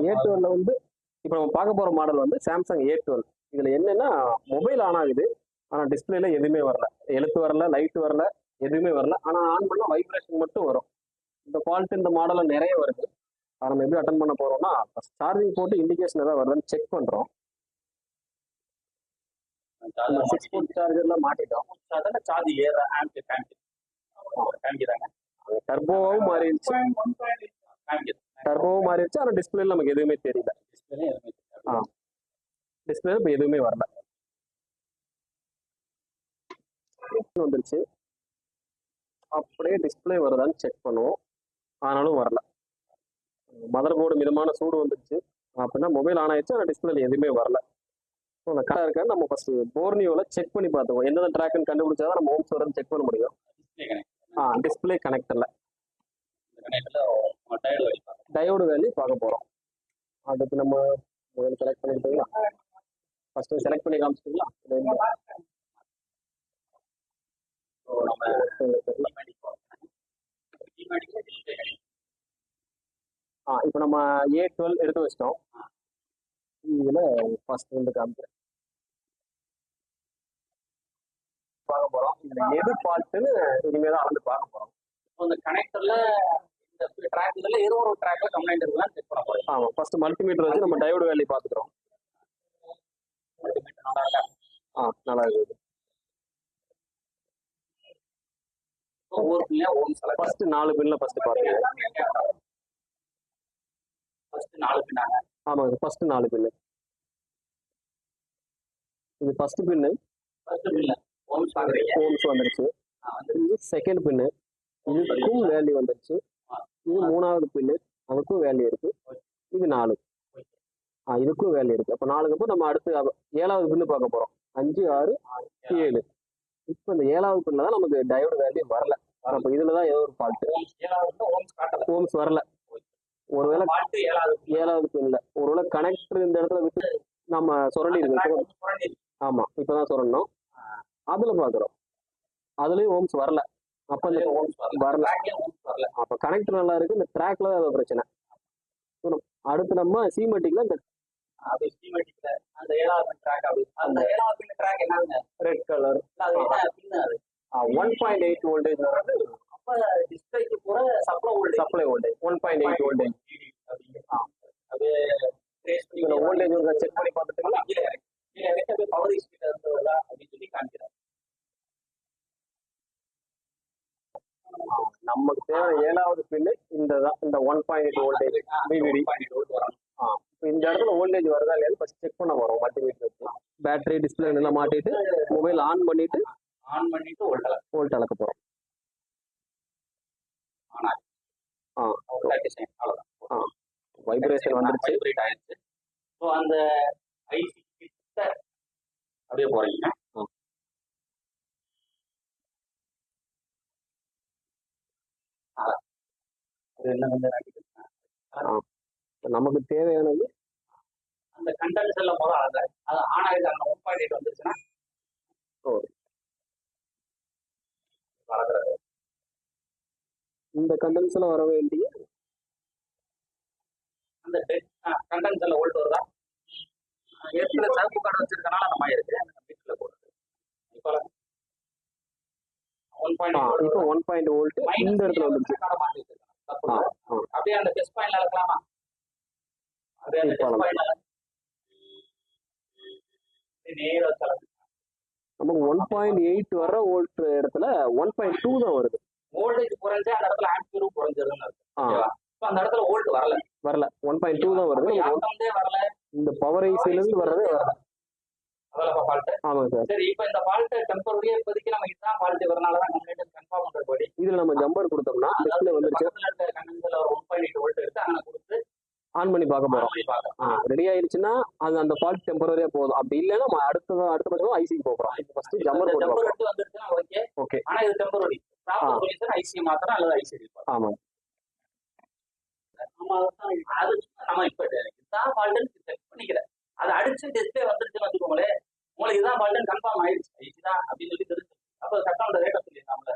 A12 வந்து இப்போ நம்ம பார்க்க போற மாடல் வந்து சாம்சங் A12. இதுல என்னன்னா மொபைல் ஆன் ஆகுது, ஆனா டிஸ்பிளேல எதுவுமே வரல. எழுத்து வரல, லைட் வரல, எதுவுமே வரல. ஆனா ஆன் பண்ணா வைப்ரேஷன் மட்டும் வரும். இந்த ஃபால்ட் இந்த மாடல்ல நிறைய வருது. அதை நம்ம எப்படி அட்டன் பண்ண போறோம்னா, சார்ஜிங் போட்டு இண்டிகேஷன் ஏதாவது வருதுன்னு செக் பண்றோம். நம்ம 6 போர்ட் சார்ஜர்ல மாட்டிட்டோம். அதெல்லாம் சார்ஜ் ஏற ஆம்ப் காமிக்கிறாங்க. டர்போவும் மாறிடுச்சு, டர்போவும் மாறிடுச்சு. ஆனா டிஸ்பிளேல நமக்கு எதுவுமே தெரியல. டிஸ்பிளே இப்போ எதுவுமே வரல. வந்துருச்சு, அப்படியே டிஸ்பிளே வருதான்னு செக் பண்ணுவோம். ஆனாலும் வரல. மதர் போர்டு மிதமான சூடு வந்துருச்சு அப்படின்னா மொபைல் ஆன் ஆயிடுச்சு, ஆனால் டிஸ்பிளேல எதுவுமே வரல. ஸோ அந்த கரெக்டாக இருக்கான்னு நம்ம ஃபர்ஸ்ட் போர்னியோவில் செக் பண்ணி பார்த்துவோம். எந்தெந்த ட்ராக்னு கண்டுபிடிச்சாதான் நம்ம ஹோம்ஸ் வரன்னு செக் பண்ண முடியும். டிஸ்பிளே கனெக்டர்ல டயோடு வேல்யூ பார்க்க போகிறோம். அதுக்கு நம்ம முதல்ல செலக்ட் பண்ணிக்கிட்டீங்களா? ஃபர்ஸ்ட் செலக்ட் பண்ணி காமிச்சிட்டீங்களா? இப்போ நம்ம A12 எடுத்து வச்சிட்டோம். இதுல ஃபர்ஸ்ட் வந்து காமிக்கிறேன், பார்க்க போறோம். இதுல எது ஃபால்ட்னு இனிமேதான் வந்து பார்க்க போறோம். இந்த கனெக்டர்ல இந்த ட்ராக்ல ஏதோ ஒரு ட்ராக்ல கம்ப்ளைண்ட் இருக்குன்னு செக் பண்ண போறோம். ஆமா, ஃபர்ஸ்ட் மல்டிமீட்டர் வச்சு நம்ம டயோடு வேல்யூ பார்த்துக்கிறோம். நல்லா இருக்குது. ஒவ்வொரு பின்ல ஓம் செலக்ட் ஃபர்ஸ்ட் 4 பின்ல ஃபர்ஸ்ட் பாருங்க. ஃபர்ஸ்ட் 4 பின்னாங்க. ஆமா, இது ஃபர்ஸ்ட் 4 பின்னு. இது ஃபர்ஸ்ட் பின்னு. ஃபர்ஸ்ட் பின்ல ஓம்ஸ் பாக்குறீங்க, ஓம்ஸ் வந்துருச்சு. இது செகண்ட் பின்னு, இதுக்கும் வேல்யூ வந்துருச்சு. இது 3வது பின்னு, அதுக்கும் வேல்யூ இருக்கு. இது 4, இதுக்கும் வேல்யூ இருக்கு. அப்போ 4க்கு அப்புறம் நம்ம அடுத்து 7வது பின்னு பார்க்க போறோம். 5, 6, 7. இப்போ இந்த 7வது பின்ல தான் நமக்கு டயோடு வேல்யூ வரல. அப்போ இதுலதான் ஏதோ ஒரு ஃபால்ட். ஓம்ஸ் வரல. ஒருவேளை 7வது பின்ல ஒருவேளை கனெக்டர் இந்த இடத்துல விட்டு நம்ம சுரண்டி இருக்கு. ஆமா, இப்பதான் சுரண்டோம். அதுல பாக்குறோம், அதுலயும் ஓம்ஸ் வரல. அப்ப இந்த வரல. அப்ப கனெக்டர் நல்லா இருக்கு, இந்த ட்ராக்ல தான் பிரச்சனை. அடுத்து நம்ம சிமெட்டிக்ல இந்த அந்த 7வது ட்ராக் அந்த 7வது ட்ராக் என்னங்க ரெட் கலர் 1.8 வோல்டேஜ் வர்றது. அப்ப டிஸ்பிளேக்கு போற சப்ளை வோல்டேஜ் 1.8 வோல்டேஜ். அது ட்ரேஸ் பண்ணி வோல்டேஜ் ஒரு செக் பண்ணி பார்த்துட்டீங்களா? கீழே பவர் ஸ்பீட் இருந்ததா அப்படின்னு சொல்லி காமிக்கிறேன். நமக்கு தேவை 7வது பின்னு இந்த 1.8 வோல்டேஜ் டிவிடி. இப்போ இந்த இடத்துல வோல்டேஜ் வருதா இல்லையா ஃபர்ஸ்ட் செக் பண்ண போறோம். மல்டிமீட்டர் வச்சு பேட்டரி டிஸ்பிளே எல்லாம் மாட்டிட்டு மொபைல் ஆன் பண்ணிட்டு வோல்ட் அளக்க போறோம். வைப்ரேஷன் வந்துருச்சு. ஸோ அந்த ஐசி கிட்ட அப்படியே போறீங்க. நமக்கு தேவையானது அந்த கண்டென்ஸ் எல்லாம் போதும். அது ஆன் ஆகுது. அந்த 1.8 வந்துருச்சுன்னா இந்த கண்டென்ஸ்ல வர வேண்டிய அந்த கண்டென்ஸ் எல்லாம் வோல்ட் வருதா? ஏற்கனவே சிவப்பு கார்டு வச்சிருக்கனால அந்த மாதிரி இருக்கு. வீட்டுல போடுறது இப்போ 1.8 வோல்ட் இந்த இடத்துல வந்துருச்சு. அப்படியே அந்த டெஸ்ட் பாயிண்ட்ல இருக்கலாமா? அப்படியே அந்த டெஸ்ட் பாயிண்ட்ல நேரா வச்சாலும் நமக்கு 1.8 வர வோல்ட் இடத்துல 1.2 தான் வருது. வோல்டேஜ் குறைஞ்சா அந்த இடத்துல ஆம்பியரும் குறைஞ்சிருதுன்னு இருக்கு. அந்த இடத்துல வோல்ட் வரல 1.2 தான் வருது. வரல. இந்த பவர் ஐசில இருந்து வரதே வரல. அதெல்லாம் ஃபால்ட். ஆமாங்க சார். சரி, இப்போ இந்த ஃபால்ட் டெம்பரரியா இப்போதைக்கு நம்ம இதுதான் ஃபால்ட் வரனால தான் கம்ப்ளைண்ட் கன்ஃபார்ம் பண்றபடி இதுல நம்ம ஜம்பர் கொடுத்தோம்னா டிஸ்ப்ளே வந்துருச்சு. கண்டென்ஸ்ல 1.8 வோல்ட் இருக்கு. அங்க கொடுத்து ஆன் பண்ணி பார்க்க போறோம். ரெடி ஆயிருச்சுன்னா அது அந்த ஃபால்ட் டெம்பரரியா போதும். அப்படி இல்லைன்னா நம்ம அடுத்த பட்சம் ஐசிக்கு போறோம். ஃபர்ஸ்ட் ஜம்பர் எடுத்து வந்துருச்சுன்னா ஓகே. ஆனா இது டெம்பரரி. ப்ராப்பர் சொல்யூஷன் ஐசி மாத்திரம் அல்லது ஐசி ரிப்பேர். ஆமா, அது நம்ம இப்ப இதுதான் ஃபால்ட்னு செக் பண்ணிக்கிறேன். அதை அடிச்சு டிஸ்பிளே வந்துருச்சுன்னு வச்சுக்கோங்களேன், உங்களுக்கு இதுதான் ஃபால்ட்னு கன்ஃபார்ம் ஆயிடுச்சு. ஐசி தான் அப்படின்னு சொல்லி தெரிஞ்சு அப்போ சட்டம் ரேட்டை சொல்லியிருக்காங்களே,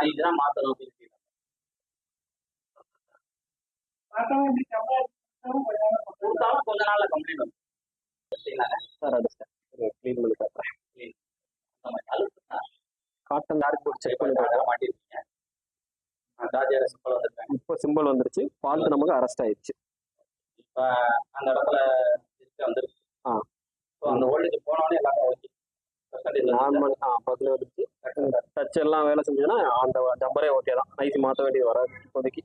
ஐசி தான் மாத்தணும் அப்படின்னு கொடுத்தாலும் கொஞ்ச நாள்ல கம்ப்ளீட் வந்து சார் அடிச்சிட்டேன் க்ளீன் பண்ணி காட்டுறேன். காட்டன் டார்க் போர்ட் செக் பண்ணி பார்த்தா மாட்டிருக்கீங்க. சிம்பிள் வந்துருக்காங்க. இப்போ சிம்பிள் வந்துருச்சு, ஃபால்ட் நமக்கு அரெஸ்ட் ஆயிடுச்சு. இப்ப அந்த இடத்துல வந்துருச்சு. ஆ. அந்த வோல்டேஜ் போனோடனே எல்லாமே ஓகே. நார்மல் பக்கத்துல வந்துருச்சு. டச் எல்லாம் வேலை செஞ்சதுன்னா அந்த ஜம்பரே ஓகே தான். நைஸ் மாற்ற வேண்டியது வராது இப்போதைக்கு.